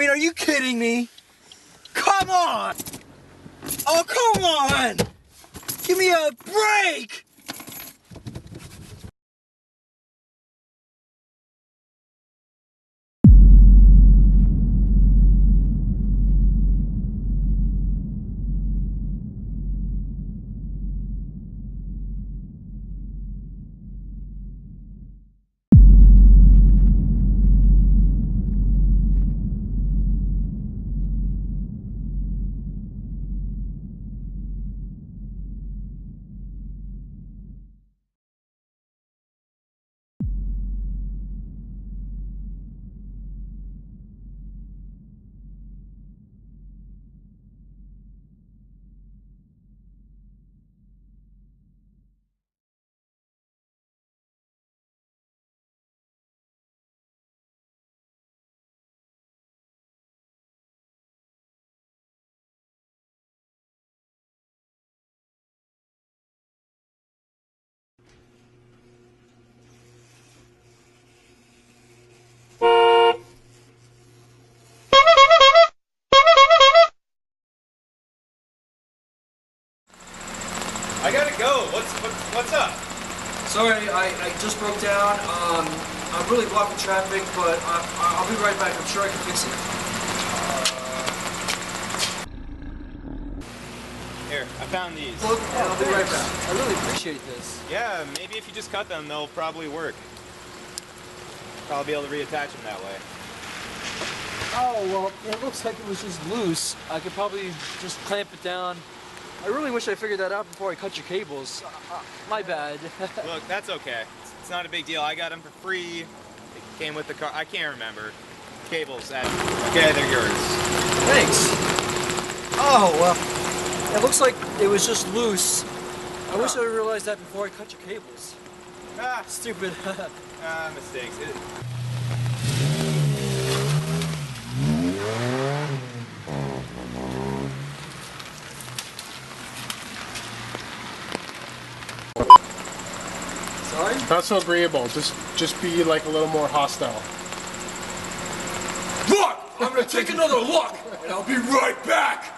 mean, are you kidding me? Come on! Oh, come on! Give me a break! I gotta go. What's up? Sorry, I just broke down. I'm really blocking traffic, but I'll be right back. I'm sure I can fix it. Here, I found these. Look, I'll be right back. I really appreciate this. Yeah, maybe if you just cut them, they'll probably work. Probably be able to reattach them that way. Oh, well, it looks like it was just loose. I could probably just clamp it down. I really wish I figured that out before I cut your cables. My bad. Look, that's okay. It's not a big deal. I got them for free. It came with the car. I can't remember. Cables. Okay, they're yours. Thanks. Oh, well, it looks like it was just loose. I wish I realized that before I cut your cables. Ah, Stupid. mistakes. Sorry? Not so agreeable. Just be like a little more hostile. Look! I'm gonna take another look, and I'll be right back!